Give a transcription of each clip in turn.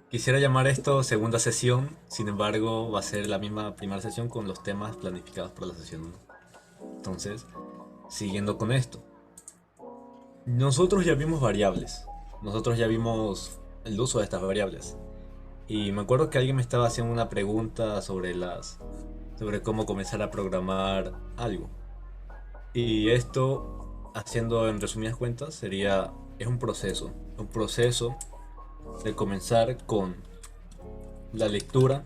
Quisiera llamar esto segunda sesión, sin embargo va a ser la misma primera sesión con los temas planificados para la sesión uno. Entonces, siguiendo con esto, nosotros ya vimos variables, nosotros ya vimos el uso de estas variables. Y me acuerdo que alguien me estaba haciendo una pregunta sobre cómo comenzar a programar algo. Y esto, haciendo en resumidas cuentas, es un proceso de comenzar con la lectura,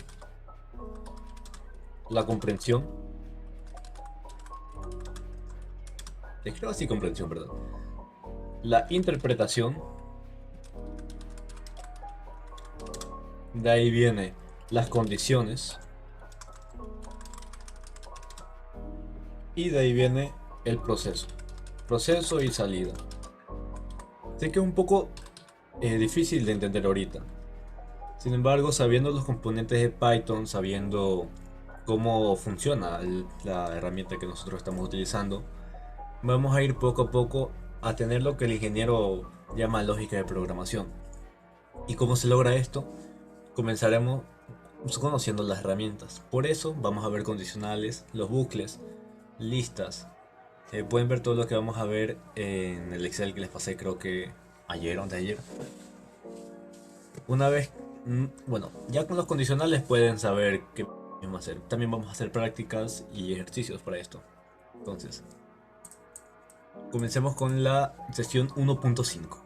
la comprensión, creo así comprensión, perdón, la interpretación, de ahí viene las condiciones y de ahí viene el proceso y salida. Sé que es un poco difícil de entender ahorita. Sin embargo, sabiendo los componentes de Python, sabiendo cómo funciona la herramienta que nosotros estamos utilizando, vamos a ir poco a poco a tener lo que el ingeniero llama lógica de programación. ¿Y cómo se logra esto? Comenzaremos conociendo las herramientas. Por eso vamos a ver condicionales, los bucles, listas. Pueden ver todo lo que vamos a ver en el Excel que les pasé creo que ayer o antes de ayer. Una vez, bueno, ya con los condicionales pueden saber qué vamos a hacer. También vamos a hacer prácticas y ejercicios para esto. Entonces, comencemos con la sesión 1.5.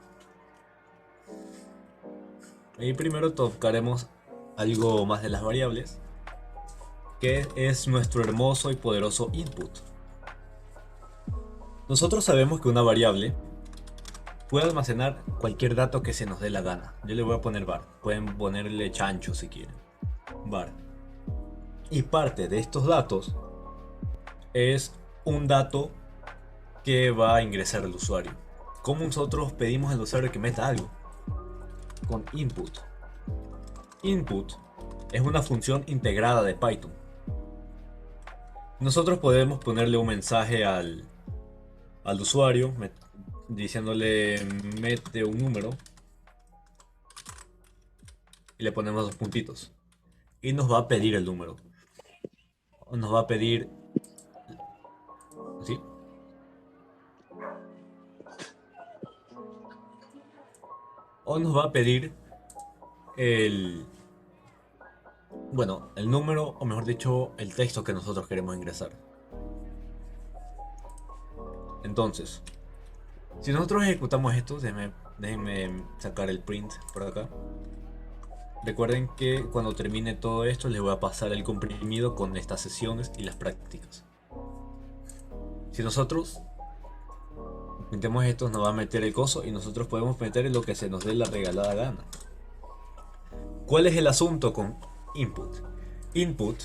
Y primero tocaremos algo más de las variables, que es nuestro hermoso y poderoso input. Nosotros sabemos que una variable puede almacenar cualquier dato que se nos dé la gana. Yo le voy a poner var. Pueden ponerle chancho si quieren. Var. Y parte de estos datos es un dato que va a ingresar el usuario. ¿Cómo nosotros pedimos al usuario que meta algo? Con input. Input es una función integrada de Python. Nosotros podemos ponerle un mensaje al usuario diciéndole mete un número y le ponemos dos puntitos y nos va a pedir el número, o nos va a pedir, ¿sí? O nos va a pedir el, bueno, el número, o mejor dicho, el texto que nosotros queremos ingresar. Entonces, si nosotros ejecutamos esto, déjenme sacar el print por acá. Recuerden que cuando termine todo esto les voy a pasar el comprimido con estas sesiones y las prácticas. Si nosotros metemos esto, nos va a meter el coso y nosotros podemos meter lo que se nos dé la regalada gana. ¿Cuál es el asunto con input? Input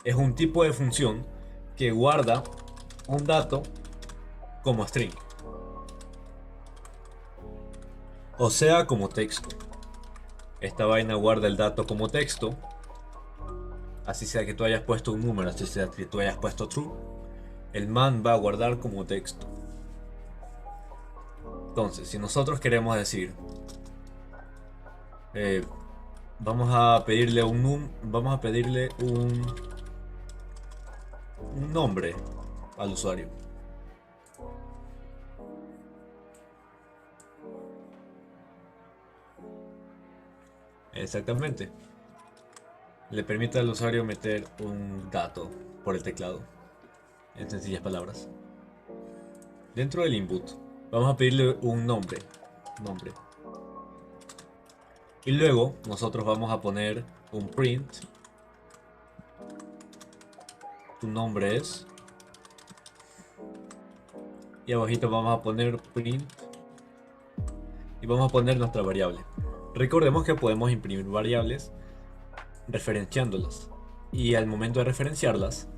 es un tipo de función que guarda un dato como string, o sea, como texto. Esta vaina guarda el dato como texto, así sea que tú hayas puesto un número, así sea que tú hayas puesto true, el man va a guardar como texto. Entonces, si nosotros queremos decir, eh, vamos a pedirle un nombre al usuario. Exactamente. Le permite al usuario meter un dato por el teclado, en sencillas palabras. Dentro del input, vamos a pedirle un nombre. Y luego nosotros vamos a poner un print. Tu nombre es. Y abajito vamos a poner print. Y vamos a poner nuestra variable. Recordemos que podemos imprimir variables referenciándolas. Y al momento de referenciarlas,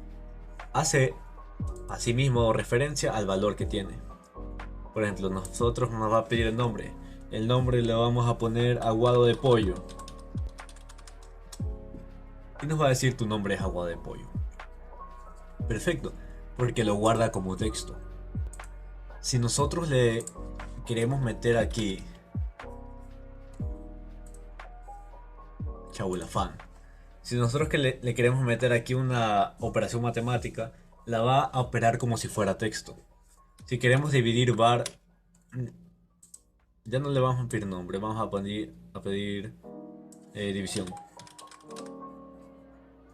hace asimismo referencia al valor que tiene. Por ejemplo, nosotros nos va a pedir el nombre. El nombre le vamos a poner aguado de pollo. Y nos va a decir tu nombre es aguado de pollo. Perfecto, porque lo guarda como texto. Si nosotros le queremos meter aquí Chabulafán. Si nosotros que le queremos meter aquí una operación matemática, la va a operar como si fuera texto. Si queremos dividir var, ya no le vamos a pedir nombre, vamos a pedir división.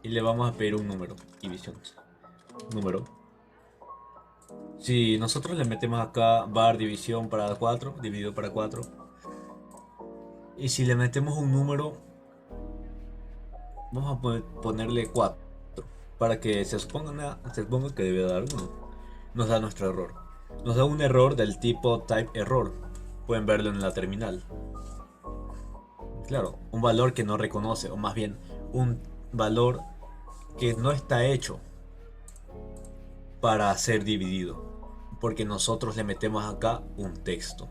Y le vamos a pedir un número, división. Número. Si nosotros le metemos acá var división para 4, dividido para 4. Y si le metemos un número, vamos a ponerle 4. Para que se suponga que debe dar 1. Nos da nuestro error. Nos da un error del tipo type error. Pueden verlo en la terminal. Claro, un valor que no reconoce, o más bien un valor que no está hecho para ser dividido, porque nosotros le metemos acá un texto.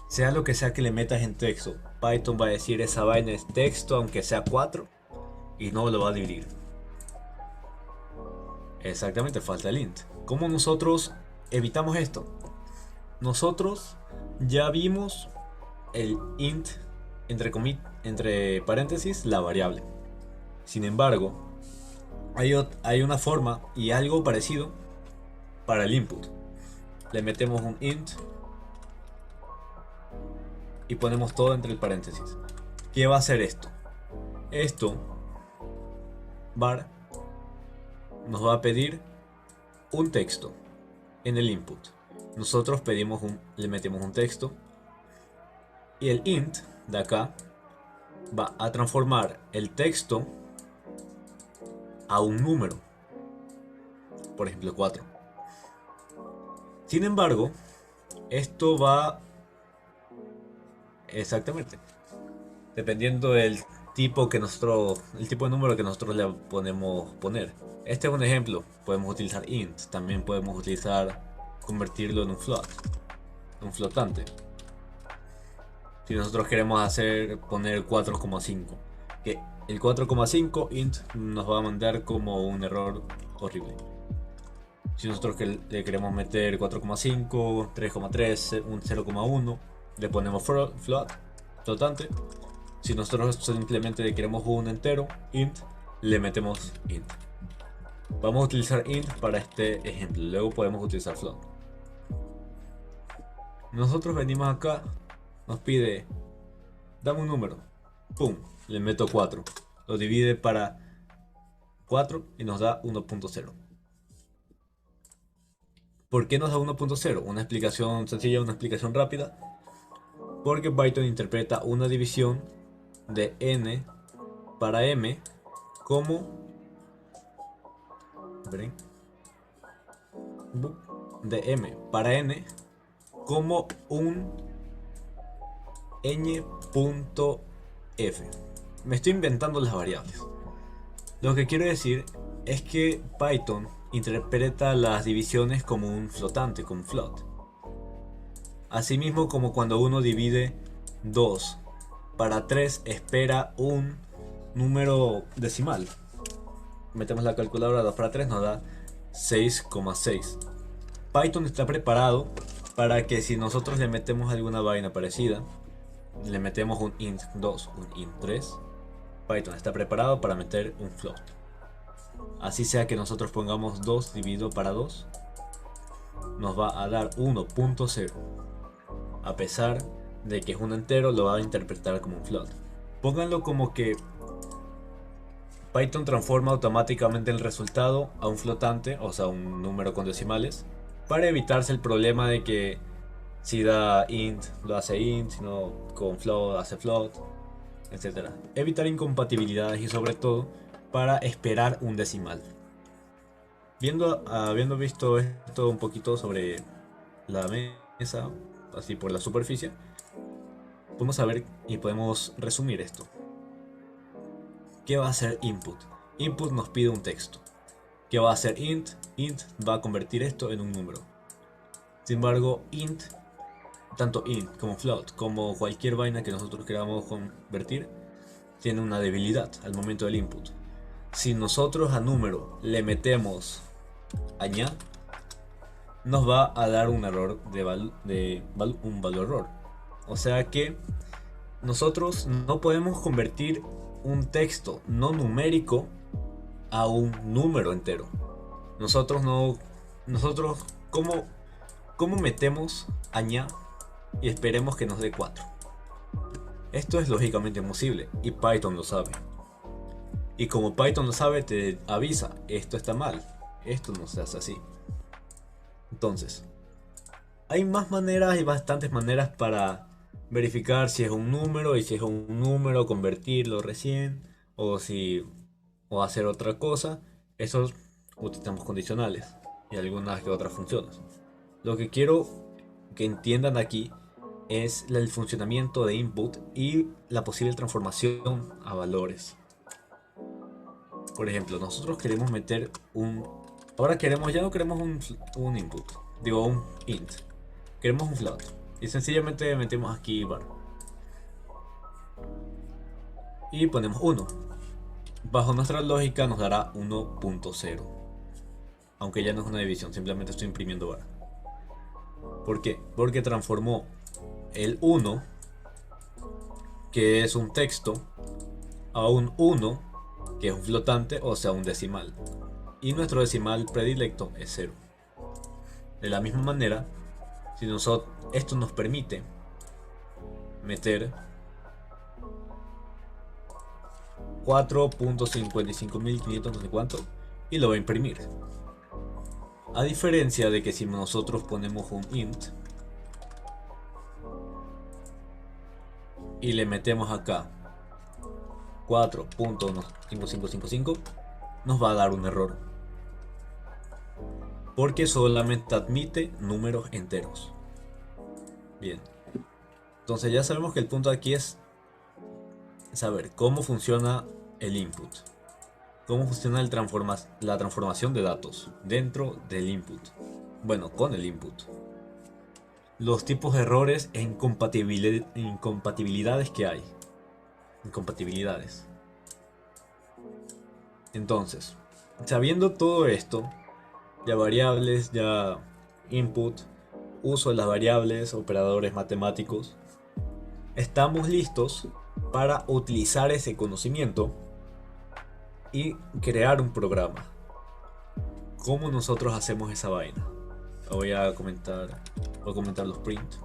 Sea lo que sea que le metas en texto, Python va a decir esa vaina es texto aunque sea 4 y no lo va a dividir. Exactamente, falta el int. ¿Cómo nosotros evitamos esto? Nosotros ya vimos el int entre paréntesis la variable. Sin embargo, hay una forma y algo parecido para el input. Le metemos un int y ponemos todo entre el paréntesis. ¿Qué va a hacer esto? Esto var nos va a pedir un texto en el input. Nosotros le metemos un texto y el int de acá va a transformar el texto a un número, por ejemplo 4. Sin embargo, esto va exactamente dependiendo del tipo de número que nosotros le ponemos poner. Este es un ejemplo. Podemos utilizar int, también podemos convertirlo en un flotante. Si nosotros queremos poner 4,5, que el 4,5 int nos va a mandar como un error horrible. Si nosotros le queremos meter 4,5, 3,3, un 0,1, le ponemos flotante. Si nosotros simplemente le queremos un entero, int, le metemos int. Vamos a utilizar int para este ejemplo, luego podemos utilizar float. Nosotros venimos acá, nos pide, dame un número, pum, le meto 4, lo divide para 4 y nos da 1.0. ¿Por qué nos da 1.0? Una explicación sencilla, una explicación rápida. Porque Python interpreta una división de n para m como de m para n como un ñ.f. Me estoy inventando las variables. Lo que quiero decir es que Python interpreta las divisiones como un flotante, como un float. Asimismo, como cuando uno divide 2 para 3, espera un número decimal. Metemos la calculadora, 2 para 3 nos da 6,6. Python está preparado para que si nosotros le metemos alguna vaina parecida, le metemos un int 2, un int 3, Python está preparado para meter un float. Así sea que nosotros pongamos 2 dividido para 2, nos va a dar 1.0. A pesar de que es un entero, lo va a interpretar como un float. Pónganlo como que Python transforma automáticamente el resultado a un flotante, o sea, un número con decimales, para evitarse el problema de que si da int, lo hace int, si no con float, hace float, etc. Evitar incompatibilidades y sobre todo para esperar un decimal. Habiendo visto esto un poquito sobre la mesa, así por la superficie, podemos saber y podemos resumir esto. ¿Qué va a hacer input? Input nos pide un texto. ¿Qué va a hacer int? Int va a convertir esto en un número. Sin embargo, tanto int como float, como cualquier vaina que nosotros queramos convertir, tiene una debilidad al momento del input. Si nosotros a número le metemos añade, nos va a dar un error un valor error. O sea que nosotros no podemos convertir un texto no numérico a un número entero. Nosotros no, nosotros cómo metemos añá y esperemos que nos dé 4. Esto es lógicamente imposible y Python lo sabe. Y como Python lo sabe, te avisa, esto está mal, esto no se hace así. Entonces, hay más maneras, hay bastantes maneras para verificar si es un número y si es un número, convertirlo recién o hacer otra cosa. Esos utilizamos condicionales y algunas que otras funciones. Lo que quiero que entiendan aquí es el funcionamiento de input y la posible transformación a valores. Por ejemplo, nosotros queremos meter un... Ahora ya no queremos un input, digo un int. Queremos un float. Y sencillamente metemos aquí var. Y ponemos 1. Bajo nuestra lógica nos dará 1.0. Aunque ya no es una división, simplemente estoy imprimiendo var. ¿Por qué? Porque transformó el 1, que es un texto, a un 1, que es un flotante, o sea un decimal. Y nuestro decimal predilecto es 0. De la misma manera, si esto nos permite meter 4.55500 no sé cuánto y lo va a imprimir. A diferencia de que si nosotros ponemos un int y le metemos acá 4.5555 nos va a dar un error porque solamente admite números enteros. Bien, entonces ya sabemos que el punto aquí es saber cómo funciona el input, cómo funciona la transformación de datos dentro del input, bueno, con el input, los tipos de errores e incompatibilidades que hay. Entonces, sabiendo todo esto, ya variables, ya input, uso de las variables, operadores matemáticos, estamos listos para utilizar ese conocimiento y crear un programa. ¿Cómo nosotros hacemos esa vaina? Voy a comentar los print.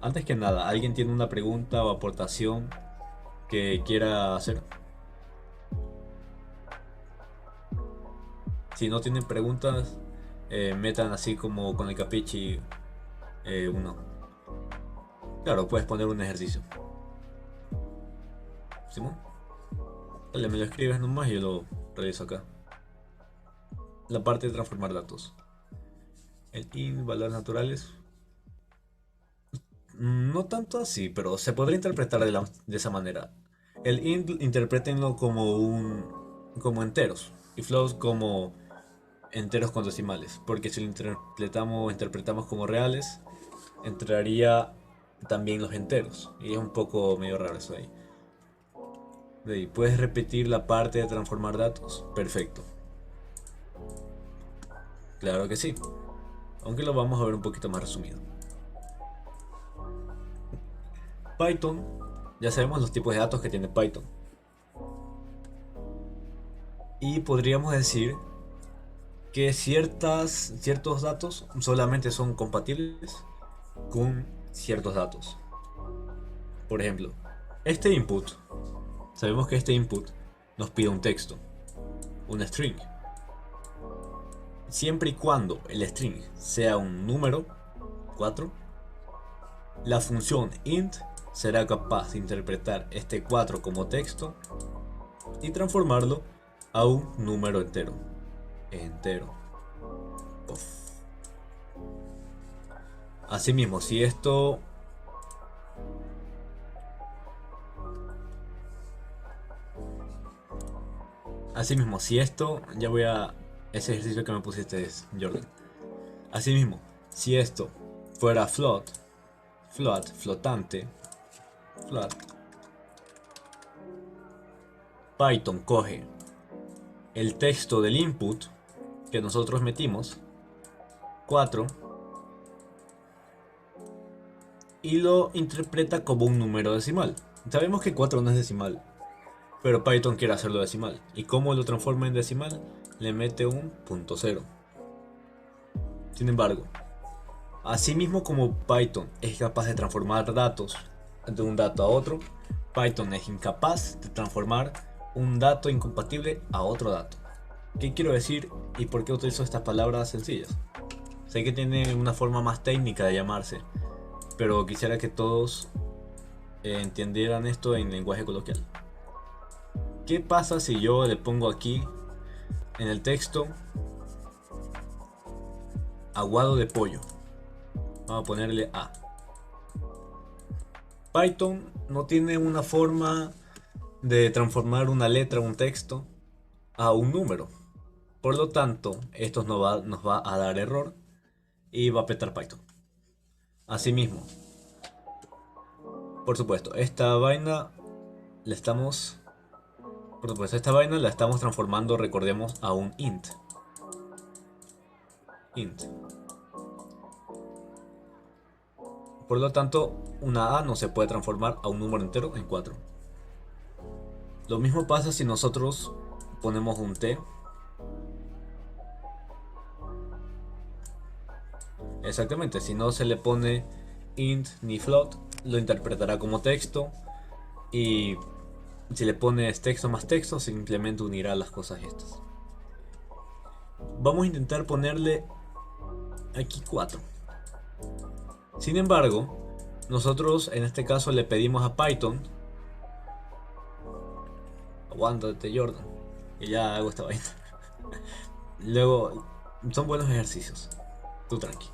Antes que nada, ¿alguien tiene una pregunta o aportación que quiera hacer? Si no tienen preguntas, metan así como con el capichi uno. Claro, puedes poner un ejercicio. ¿Simón? Dale, me lo escribes nomás y yo lo realizo acá. La parte de transformar datos. El int, valores naturales. No tanto así, pero se podría interpretar de esa manera. El int interpretenlo como enteros y floats como enteros con decimales, porque si lo interpretamos como reales, entraría también los enteros y es un poco medio raro eso ahí. ¿Puedes repetir la parte de transformar datos? Perfecto. Claro que sí, aunque lo vamos a ver un poquito más resumido. Python, ya sabemos los tipos de datos que tiene Python. Y podríamos decir que ciertos datos solamente son compatibles con ciertos datos. Por ejemplo, este input, sabemos que este input nos pide un texto, un string. Siempre y cuando el string sea un número 4, la función int será capaz de interpretar este 4 como texto y transformarlo a un número entero. Uf. Asimismo, si esto ya voy a ese ejercicio que me pusiste, Jordan. Asimismo, si esto fuera flotante, Python coge el texto del input que nosotros metimos, 4, y lo interpreta como un número decimal. Sabemos que 4 no es decimal, pero Python quiere hacerlo decimal. ¿Y cómo lo transforma en decimal? Le mete un punto cero. Sin embargo, asimismo como Python es capaz de transformar datos de un dato a otro, Python es incapaz de transformar un dato incompatible a otro dato. ¿Qué quiero decir y por qué utilizo estas palabras sencillas? Sé que tiene una forma más técnica de llamarse, pero quisiera que todos entendieran esto en lenguaje coloquial. ¿Qué pasa si yo le pongo aquí en el texto aguado de pollo? Vamos a ponerle A. Python no tiene una forma de transformar una letra o un texto a un número. Por lo tanto, esto nos va a dar error y va a petar Python. Asimismo, por supuesto, esta vaina la estamos transformando, recordemos, a un int. Por lo tanto, una A no se puede transformar a un número entero en 4. Lo mismo pasa si nosotros ponemos un T. Exactamente, si no se le pone int ni float, lo interpretará como texto. Y si le pones texto más texto, simplemente unirá las cosas estas. Vamos a intentar ponerle aquí 4. Sin embargo, nosotros en este caso le pedimos a Python, aguántate Jordan, que ya hago esta vaina. Luego, son buenos ejercicios, tú tranqui.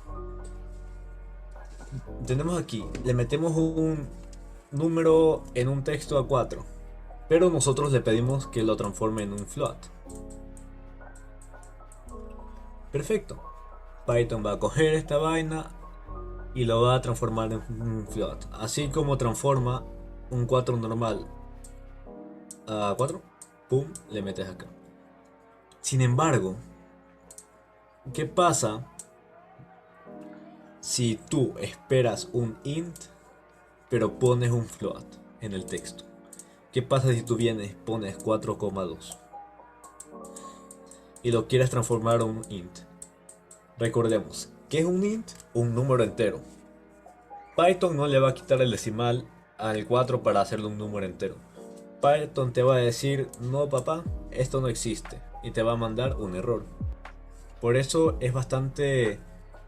Tenemos aquí, le metemos un número en un texto a 4, pero nosotros le pedimos que lo transforme en un float. Perfecto. Python va a coger esta vaina y lo va a transformar en un float. Así como transforma un 4 normal a 4, pum, le metes acá. Sin embargo, ¿qué pasa si tú esperas un int pero pones un float en el texto? ¿Qué pasa si tú vienes, pones 4,2 y lo quieres transformar en un int? Recordemos, ¿qué es un int? Un número entero. Python no le va a quitar el decimal al 4 para hacerle un número entero. Python te va a decir, no papá, esto no existe, y te va a mandar un error. Por eso es bastante,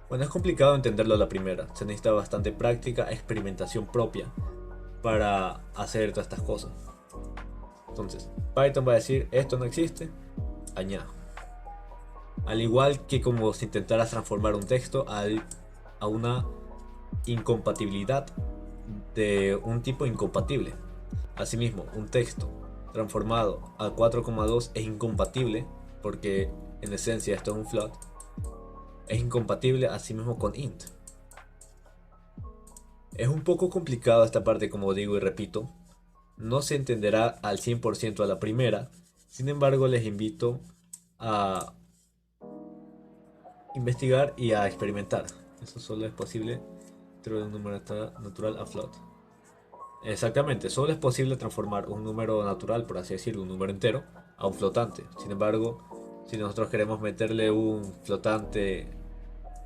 bueno, es complicado entenderlo a la primera. Se necesita bastante práctica, experimentación propia para hacer todas estas cosas. Entonces, Python va a decir, esto no existe, añado. Al igual que como si intentaras transformar un texto a una incompatibilidad de un tipo incompatible. Asimismo, un texto transformado a 4,2 es incompatible porque en esencia esto es un float. Es incompatible asimismo con int. Es un poco complicado esta parte, como digo y repito. No se entenderá al 100% a la primera. Sin embargo, les invito a investigar y a experimentar. Eso solo es posible dentro de un número natural a float. Exactamente, solo es posible transformar un número natural, por así decirlo, un número entero, a un flotante. Sin embargo, si nosotros queremos meterle un flotante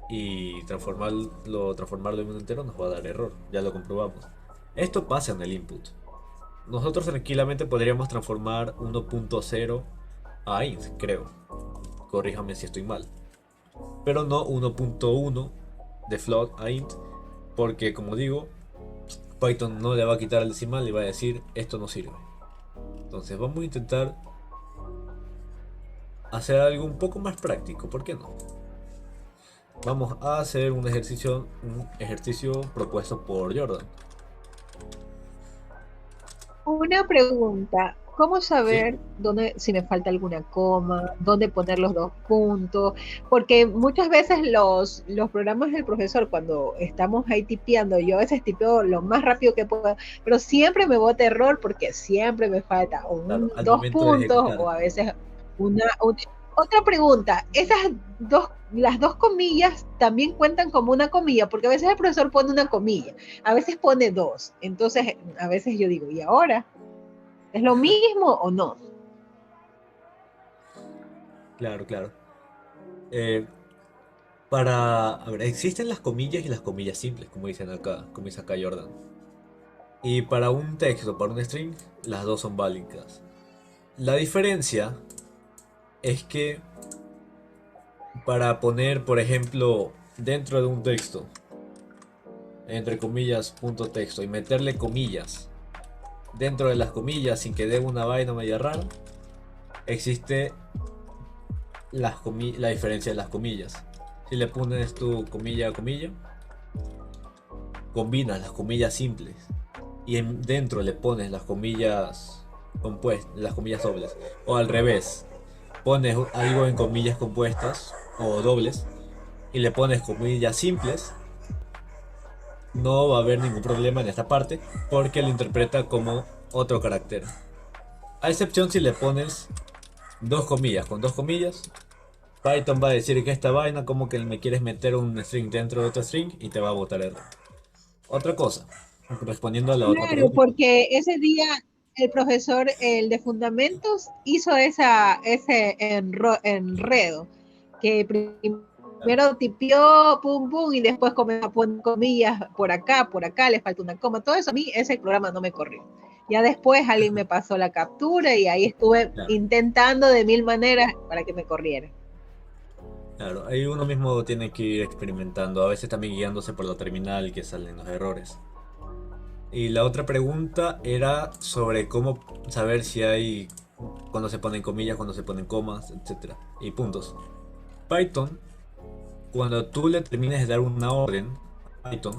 y transformarlo en un entero, nos va a dar error, ya lo comprobamos. Esto pasa en el input. Nosotros tranquilamente podríamos transformar 1.0 a int, creo. Corríjame si estoy mal. Pero no 1.1 de float a int, porque como digo, Python no le va a quitar el decimal y va a decir esto no sirve. Entonces vamos a intentar hacer algo un poco más práctico, ¿por qué no? Vamos a hacer un ejercicio propuesto por Jordan. Una pregunta, ¿cómo ¿Sí? saber dónde, si me falta alguna coma, dónde poner los dos puntos? Porque muchas veces los programas del profesor, cuando estamos ahí tipeando, yo a veces tipeo lo más rápido que puedo, pero siempre me bota error porque siempre me falta Claro, al dos momento de puntos ejecutar. o a veces otra pregunta, las dos comillas también cuentan como una comilla, porque a veces el profesor pone una comilla, a veces pone dos, entonces a veces yo digo, ¿y ahora? ¿Es lo mismo o no? Claro, claro. Eh, a ver, existen las comillas y las comillas simples, como dicen acá, como dice acá Jordan. Y para un texto, para un string, las dos son válidas. La diferencia es que para poner, por ejemplo, dentro de un texto, entre comillas, punto texto, y meterle comillas dentro de las comillas sin que dé una vaina media rara, existe la diferencia de las comillas. Si le pones tu comilla a comilla, combinas las comillas simples y dentro le pones las comillas compuestas, las comillas dobles. O al revés, pones algo en comillas compuestas o dobles y le pones comillas simples, no va a haber ningún problema en esta parte porque lo interpreta como otro carácter. A excepción si le pones dos comillas con dos comillas, Python va a decir que esta vaina como que me quieres meter un string dentro de otro string y te va a botar error. Otra cosa, respondiendo a la otra Claro, pregunta. porque ese día el profesor, el de fundamentos, hizo ese enredo, que primero tipió, pum, pum, y después comenzó a poner comillas por acá, le falta una coma. Todo eso a mí, ese programa no me corrió. Ya después alguien me pasó la captura y ahí estuve Claro, intentando de mil maneras para que me corriera. claro, ahí uno mismo tiene que ir experimentando, a veces también guiándose por la terminal que salen los errores. Y la otra pregunta era sobre cómo saber si hay, cuando se ponen comillas, cuando se ponen comas, etcétera, y puntos. Python, cuando tú le termines de dar una orden, Python,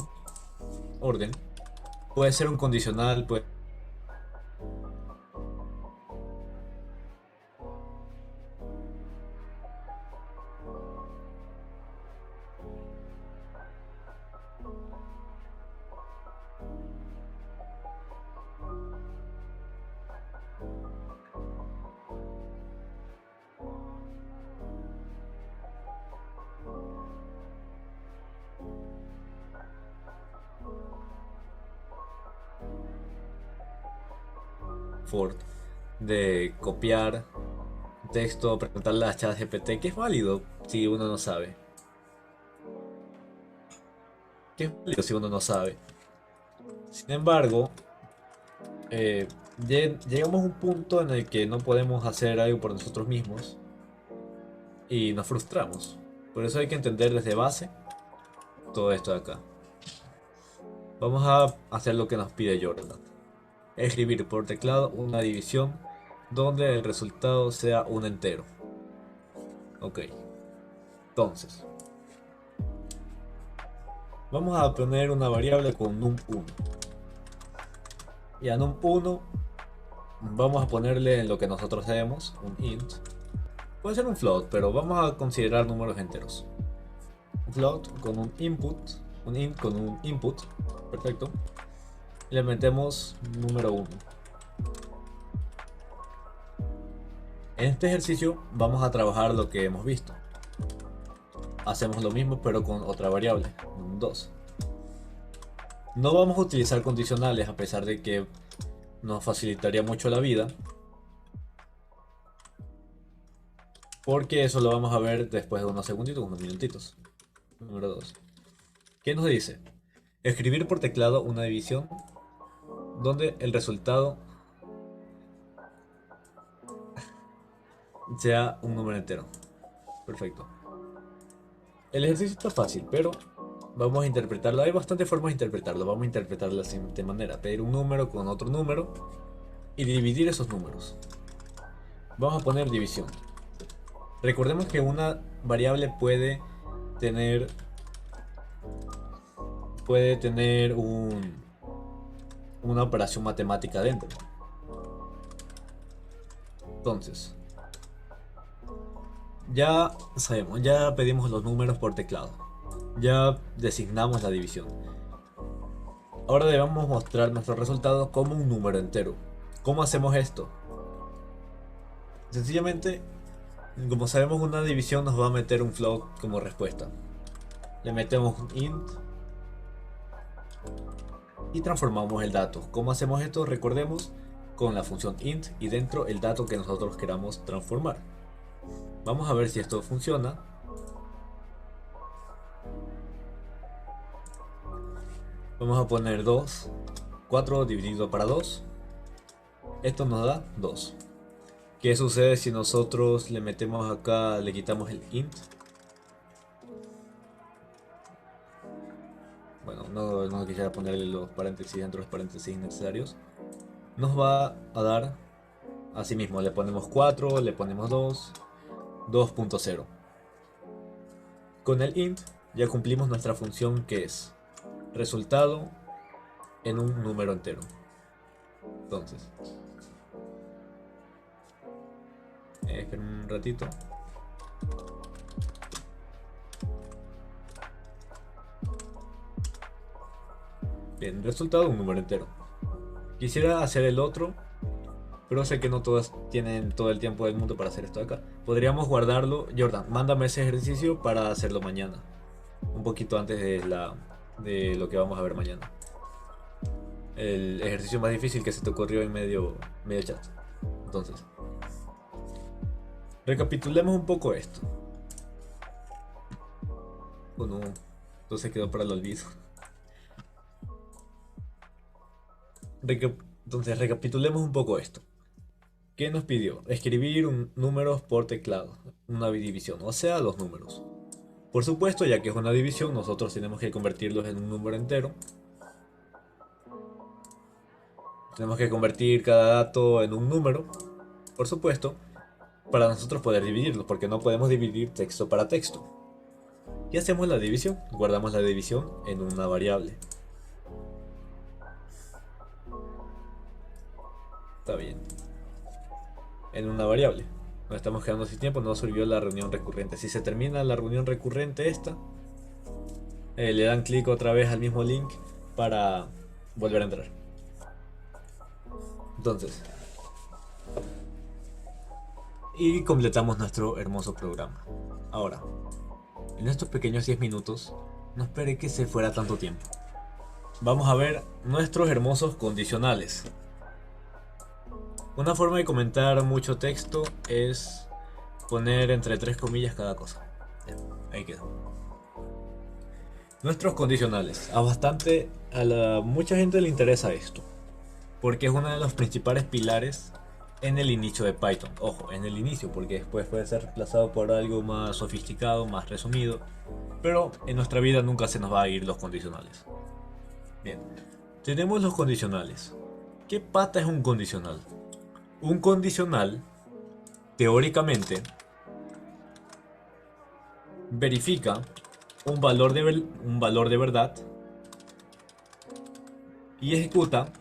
orden, puede ser un condicional, puede for, de copiar texto, preguntarle a ChatGPT, que es válido si uno no sabe. Que es válido si uno no sabe. Sin embargo, llegamos a un punto en el que no podemos hacer algo por nosotros mismos y nos frustramos. Por eso hay que entender desde base todo esto de acá. Vamos a hacer lo que nos pide Jordan. Escribir por teclado una división donde el resultado sea un entero. Ok, entonces vamos a poner una variable con num1. Y a num1 vamos a ponerle en lo que nosotros sabemos, un int. Puede ser un float, pero vamos a considerar números enteros. Un float con un input, un int con un input, perfecto. Y le metemos número 1. En este ejercicio vamos a trabajar lo que hemos visto. Hacemos lo mismo pero con otra variable, un 2. No vamos a utilizar condicionales a pesar de que nos facilitaría mucho la vida, porque eso lo vamos a ver después de unos segunditos, unos minutitos. Número 2. ¿Qué nos dice? Escribir por teclado una división donde el resultado sea un número entero. Perfecto. El ejercicio está fácil, pero vamos a interpretarlo. Hay bastantes formas de interpretarlo. Vamos a interpretarlo de la siguiente manera. Pedir un número con otro número y dividir esos números. Vamos a poner división. Recordemos que una variable tener puede tener una operación matemática dentro. Entonces, ya sabemos, ya pedimos los números por teclado. Ya designamos la división. Ahora debemos mostrar nuestro resultado como un número entero. ¿Cómo hacemos esto? Sencillamente, como sabemos, una división nos va a meter un float como respuesta. Le metemos un int y transformamos el dato. ¿Cómo hacemos esto? Recordemos, con la función int y dentro el dato que nosotros queramos transformar. Vamos a ver si esto funciona. Vamos a poner 2, 4 dividido para 2. Esto nos da 2. ¿Qué sucede si nosotros le metemos acá, le quitamos el int? Bueno, no quisiera ponerle los paréntesis dentro de los paréntesis necesarios. Nos va a dar así mismo, le ponemos 4, le ponemos 2, 2.0. Con el int ya cumplimos nuestra función, que es resultado en un número entero. Entonces, esperen un ratito. Bien, resultado un número entero. Quisiera hacer el otro, pero sé que no todos tienen todo el tiempo del mundo para hacer esto acá. Podríamos guardarlo. Jordan, mándame ese ejercicio para hacerlo mañana, un poquito antes de lo que vamos a ver mañana. El ejercicio más difícil que se te ocurrió en medio chat. Entonces, recapitulemos un poco esto. Oh no, esto se quedó para el olvido. Entonces, recapitulemos un poco esto. ¿Qué nos pidió? Escribir números por teclado, una división, o sea, los números. Por supuesto, ya que es una división, nosotros tenemos que convertirlos en un número entero. Tenemos que convertir cada dato en un número, por supuesto, para nosotros poder dividirlos, porque no podemos dividir texto para texto. Y hacemos la división, guardamos la división en una variable. Está bien. En una variable. Nos estamos quedando sin tiempo, no sirvió la reunión recurrente. Si se termina la reunión recurrente esta, le dan clic otra vez al mismo link para volver a entrar. Entonces, y completamos nuestro hermoso programa. Ahora, en estos pequeños 10 minutos, no esperé que se fuera tanto tiempo. Vamos a ver nuestros hermosos condicionales. Una forma de comentar mucho texto es poner entre 3 comillas cada cosa. Ya, ahí quedó. Nuestros condicionales. Mucha gente le interesa esto, porque es uno de los principales pilares en el inicio de Python. Ojo, en el inicio, porque después puede ser reemplazado por algo más sofisticado, más resumido. Pero en nuestra vida nunca se nos va a ir los condicionales. Bien, tenemos los condicionales. ¿Qué pata es un condicional? Un condicional, teóricamente, verifica un valor de verdad y ejecuta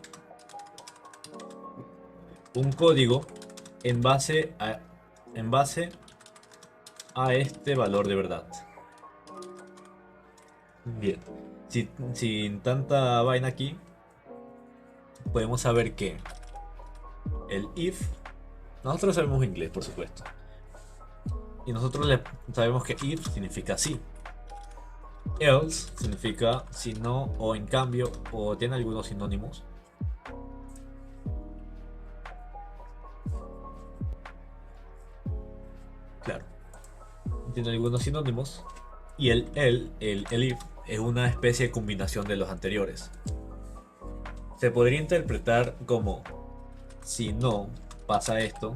un código en base a este valor de verdad. Bien, sin tanta vaina aquí, podemos saber que el if, nosotros sabemos inglés, por supuesto, y nosotros sabemos que if significa sí, else significa si no o en cambio, o tiene algunos sinónimos. Claro, tiene algunos sinónimos. Y el if es una especie de combinación de los anteriores. Se podría interpretar como: si no pasa esto,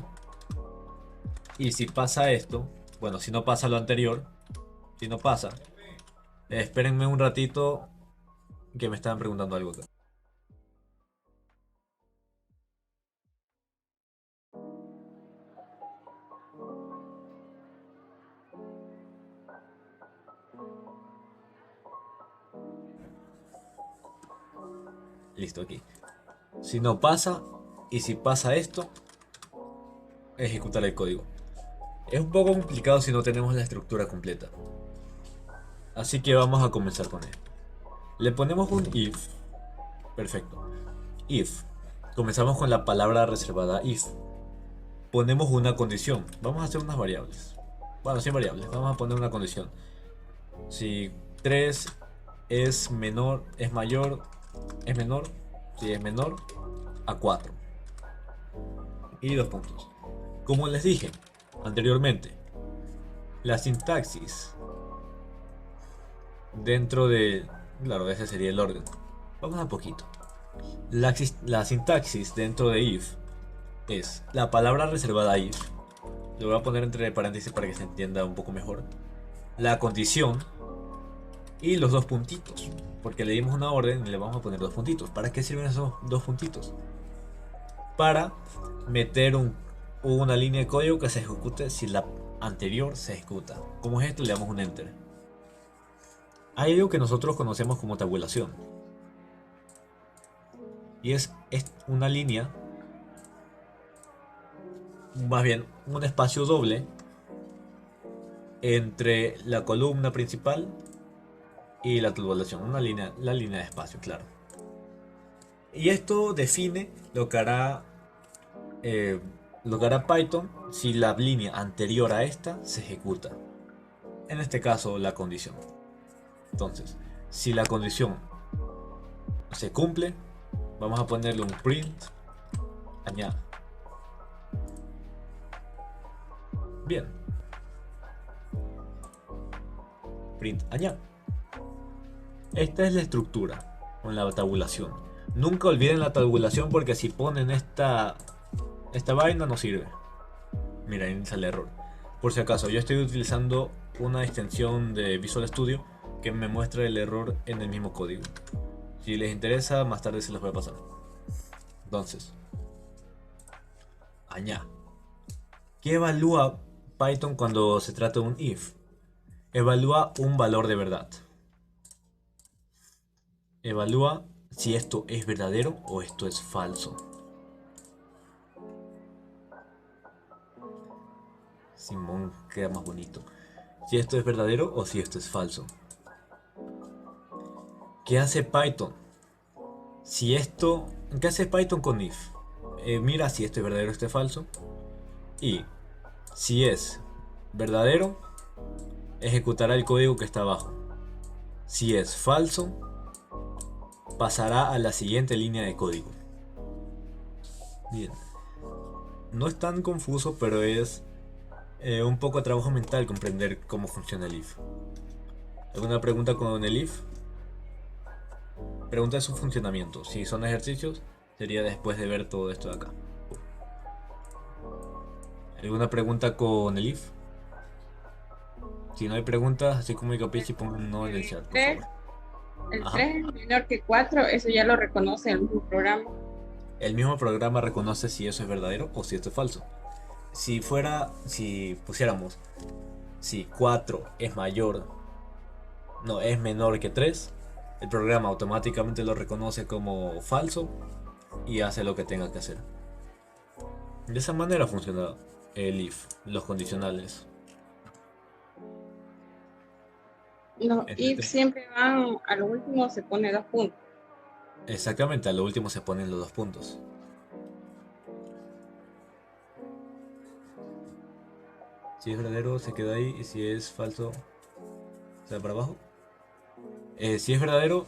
y si pasa esto, bueno, si no pasa lo anterior, si no pasa, espérenme un ratito que me estaban preguntando algo acá. Listo, aquí. Si no pasa, y si pasa esto, ejecutar el código. Es un poco complicado si no tenemos la estructura completa. Así que vamos a comenzar con él. Le ponemos un if. Perfecto. If. Comenzamos con la palabra reservada if. Ponemos una condición. Vamos a hacer unas variables. Bueno, sin variables. Vamos a poner una condición. Si 3 es menor a 4. y 2 puntos. Como les dije anteriormente, la sintaxis dentro de... Claro, ese sería el orden. Vamos a poquito. La sintaxis dentro de if es la palabra reservada if. Lo voy a poner entre paréntesis para que se entienda un poco mejor. La condición y los 2 puntitos. Porque le dimos una orden y le vamos a poner 2 puntitos. ¿Para qué sirven esos 2 puntitos? Para meter una línea de código que se ejecute si la anterior se ejecuta. Como es esto, le damos un enter. Hay algo que nosotros conocemos como tabulación. Y es una línea, más bien un espacio doble entre la columna principal y la tabulación. La línea de espacio, claro. Y esto define lo que hará Python si la línea anterior a esta se ejecuta. En este caso, la condición. Entonces, si la condición se cumple, vamos a ponerle un print añade. Bien. Print añade. Esta es la estructura con la tabulación. Nunca olviden la tabulación porque si ponen esta vaina no sirve. Mira, ahí sale error. Por si acaso, yo estoy utilizando una extensión de Visual Studio que me muestra el error en el mismo código. Si les interesa, más tarde se los voy a pasar. Entonces, añade. ¿Qué evalúa Python cuando se trata de un if? Evalúa un valor de verdad. Evalúa si esto es verdadero o esto es falso. Simón queda más bonito. Si esto es verdadero o si esto es falso. ¿Qué hace Python? ¿Qué hace Python con if? Mira si esto es verdadero o esto es falso. Y si es verdadero, ejecutará el código que está abajo. Si es falso, pasará a la siguiente línea de código. Bien. No es tan confuso, pero es un poco de trabajo mental comprender cómo funciona el if. ¿Alguna pregunta con el if? Pregunta de su funcionamiento. Si son ejercicios, sería después de ver todo esto de acá. ¿Alguna pregunta con el if? Si no hay preguntas, así como el capiche, pongan un no en el chat, por favor. El Ajá. 3 es menor que 4, eso ya lo reconoce el mismo programa. El mismo programa reconoce si eso es verdadero o si esto es falso. Si pusiéramos, si 4 es menor que 3, el programa automáticamente lo reconoce como falso y hace lo que tenga que hacer. De esa manera funciona el if, los condicionales. Los if Entre- siempre van, a lo último se pone 2 puntos. Exactamente, a lo último se ponen los 2 puntos. Si es verdadero se queda ahí y si es falso se va para abajo. Si es verdadero,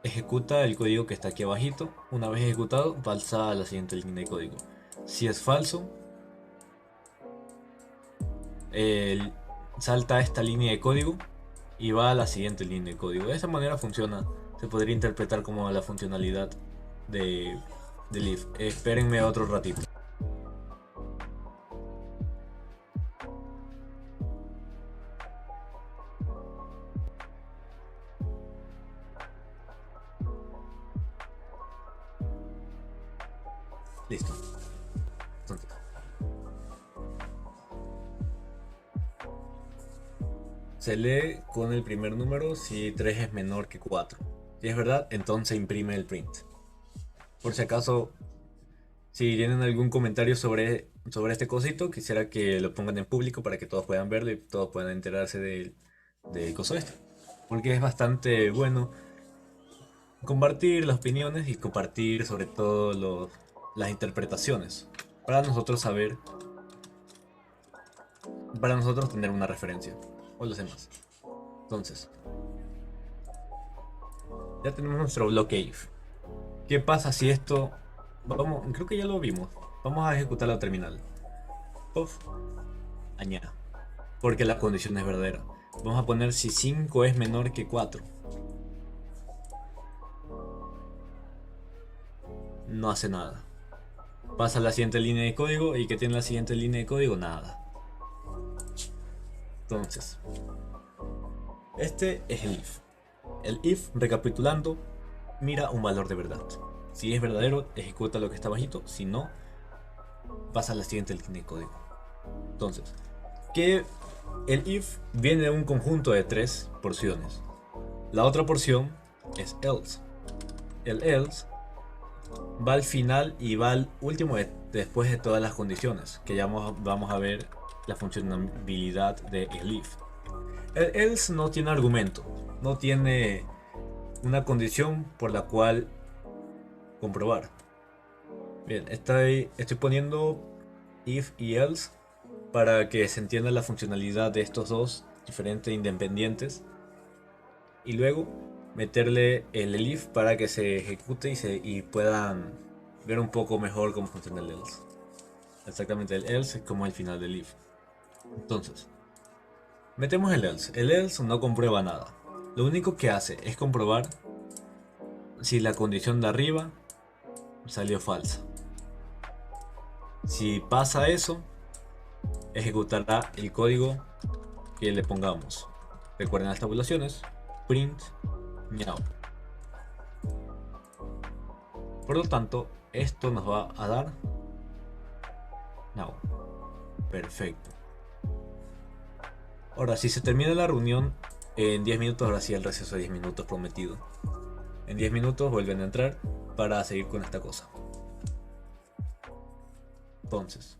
ejecuta el código que está aquí abajito. Una vez ejecutado, pasa a la siguiente línea de código. Si es falso, salta a esta línea de código y va a la siguiente línea de código. De esa manera funciona. Se podría interpretar como la funcionalidad del if. Espérenme otro ratito. Listo. Entonces, se lee con el primer número si 3 es menor que 4. Si es verdad, entonces imprime el print. Por si acaso, si tienen algún comentario sobre este cosito, quisiera que lo pongan en público para que todos puedan verlo y todos puedan enterarse del coso este. Porque es bastante bueno compartir las opiniones y compartir sobre todo las interpretaciones. Para nosotros saber, para nosotros tener una referencia. O los demás. Entonces, ya tenemos nuestro bloque if. ¿Qué pasa si esto... creo que ya lo vimos. Vamos a ejecutar la terminal. Puff, añada. Porque la condición es verdadera. Vamos a poner si 5 es menor que 4. No hace nada. Pasa a la siguiente línea de código y que tiene la siguiente línea de código, nada. Entonces, este es el if. El if, recapitulando, mira un valor de verdad. Si es verdadero, ejecuta lo que está bajito. Si no, pasa a la siguiente línea de código. Entonces, que el if viene de un conjunto de 3 porciones. La otra porción es else. El else va al final y va al último después de todas las condiciones, que ya vamos a ver la funcionalidad de el if. El else no tiene argumento, no tiene una condición por la cual comprobar. Bien, estoy poniendo if y else para que se entienda la funcionalidad de estos dos diferentes independientes, y luego meterle el if para que se ejecute y puedan ver un poco mejor cómo funciona el else. Exactamente, el else es como el final del if. Entonces, metemos el else. El else no comprueba nada. Lo único que hace es comprobar si la condición de arriba salió falsa. Si pasa eso, ejecutará el código que le pongamos. Recuerden las tabulaciones. Print miau. Por lo tanto, esto nos va a dar now. Perfecto. Ahora, si se termina la reunión en 10 minutos, ahora sí el receso de 10 minutos prometido. En 10 minutos vuelven a entrar para seguir con esta cosa. Entonces,